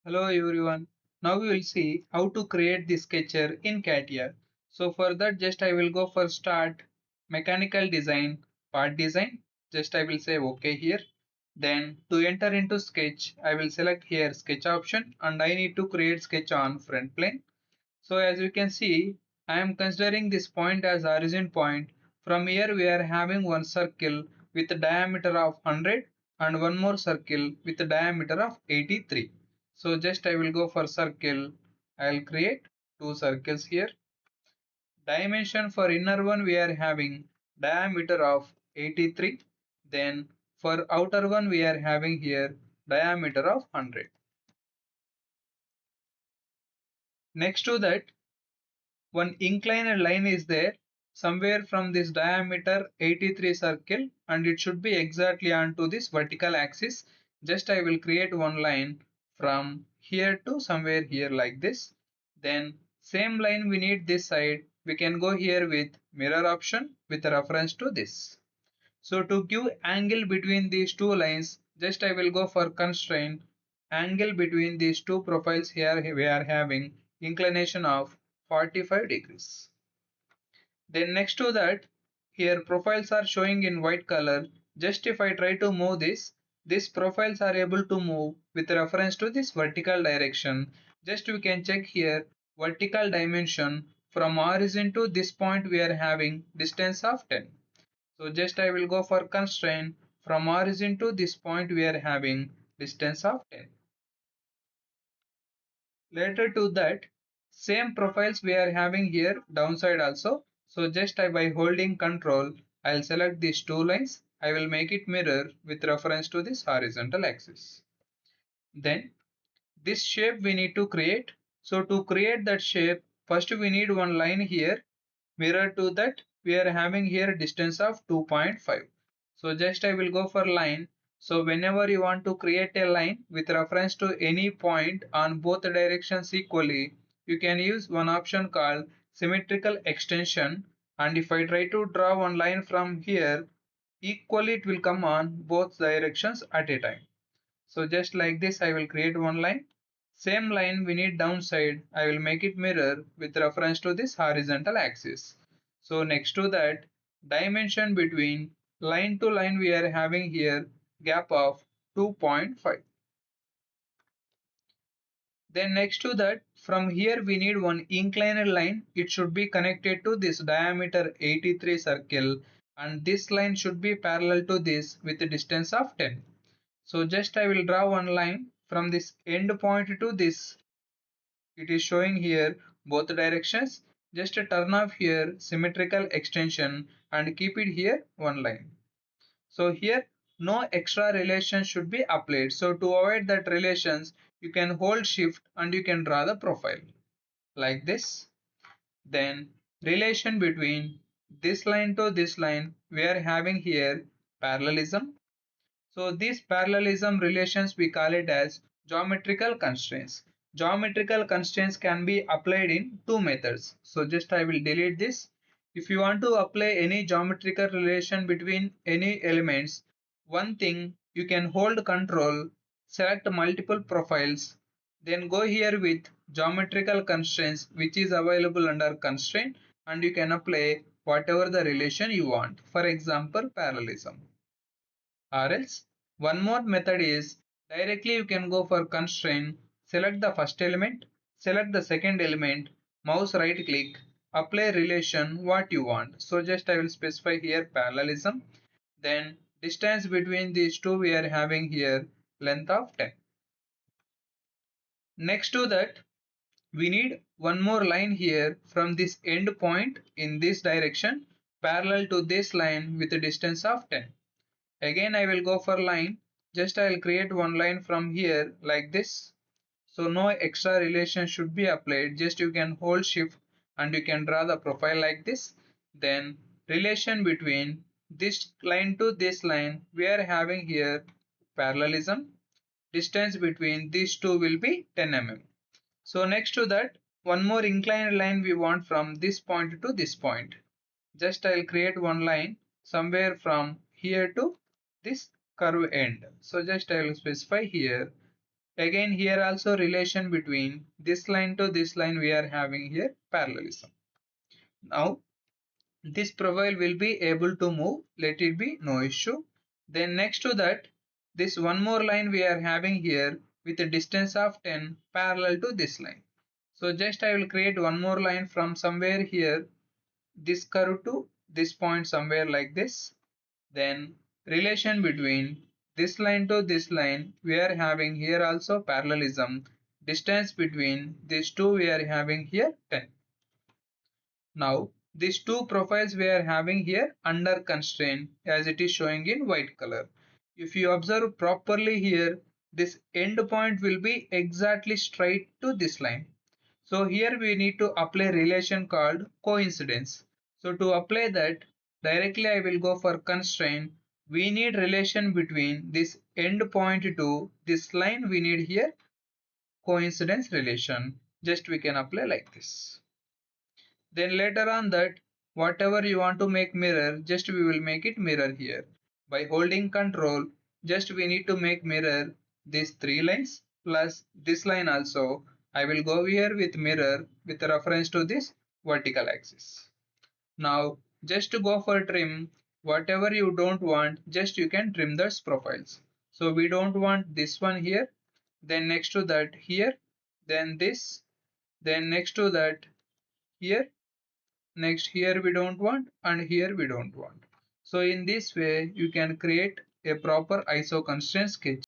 Hello everyone. Now we will see how to create the sketcher in Catia. So for that just I will go for start, mechanical design, part design. Just I will say OK here. Then to enter into sketch I will select here sketch option and I need to create sketch on front plane. So as you can see I am considering this point as origin point. From here we are having one circle with a diameter of 100 and one more circle with a diameter of 83. So just I will go for circle. I'll create two circles here. Dimension for inner one we are having diameter of 83. Then for outer one we are having here diameter of 100. Next to that one inclined line is there somewhere from this diameter 83 circle and it should be exactly onto this vertical axis. Just I will create one line from here to somewhere here like this. Then same line we need this side. We can go here with mirror option with reference to this. So to give angle between these two lines, just I will go for constraint angle between these two profiles. Here we are having inclination of 45 degrees. Then next to that, here profiles are showing in white color. Just if I try to move this, these profiles are able to move with reference to this vertical direction. Just we can check here vertical dimension from origin to this point we are having distance of 10. So just I will go for constraint from origin to this point we are having distance of 10. Later to that, same profiles we are having here downside also. So just by holding control, I'll select these two lines. I will make it mirror with reference to this horizontal axis. Then this shape we need to create. So to create that shape, first we need one line here. Mirror to that, we are having here distance of 2.5. So just I will go for line. So whenever you want to create a line with reference to any point on both directions equally, you can use one option called symmetrical extension. And if I try to draw one line from here, equally it will come on both directions at a time. So just like this I will create one line. Same line we need downside. I will make it mirror with reference to this horizontal axis. So next to that, dimension between line to line we are having here gap of 2.5. Then next to that, from here we need one inclined line. It should be connected to this diameter 83 circle and this line should be parallel to this with a distance of 10. So just I will draw one line from this end point to this. It is showing here both directions. Just turn off here symmetrical extension and keep it here one line. So here no extra relation should be applied. So to avoid that relations, you can hold shift and you can draw the profile like this. Then relation between this line to this line, we are having here parallelism. So these parallelism relations we call it as geometrical constraints. Geometrical constraints can be applied in two methods. So just I will delete this. If you want to apply any geometrical relation between any elements, one thing you can hold control, select multiple profiles, then go here with geometrical constraints which is available under constraint and you can apply whatever the relation you want. For example, parallelism. Or else one more method is directly you can go for constraint, select the first element, select the second element, mouse right click, apply relation what you want. So just I will specify here parallelism. Then distance between these two we are having here length of 10. Next to that we need one more line here from this end point in this direction parallel to this line with a distance of 10. Again I will go for line. Just I will create one line from here like this. So no extra relation should be applied. Just you can hold shift and you can draw the profile like this. Then relation between this line to this line we are having here parallelism. Distance between these two will be 10 mm. So next to that one more inclined line we want from this point to this point. Just I will create one line somewhere from here to this curve end. So just I will specify here Again here also relation between this line to this line we are having here parallelism. Now this profile will be able to move, let it be no issue. Then next to that, this one more line we are having here with a distance of 10 parallel to this line. So just I will create one more line from somewhere here, this curve to this point somewhere like this. Then relation between this line to this line we are having here also parallelism. Distance between these two we are having here 10. Now these two profiles we are having here under constraint as it is showing in white color. If you observe properly here, this end point will be exactly straight to this line. So here we need to apply relation called coincidence. So to apply that, directly I will go for constraint. We need relation between this end point to this line, we need here coincidence relation. Just we can apply like this. Then later on that, whatever you want to make mirror, just we will make it mirror here. By holding control, just we need to make mirror these three lines plus this line also. I will go here with mirror with reference to this vertical axis. Now just to go for trim, whatever you don't want, just you can trim those profiles. So we don't want this one here, then next to that here, then this, then next to that here, next here we don't want, and here we don't want. So in this way you can create a proper ISO constraint sketch.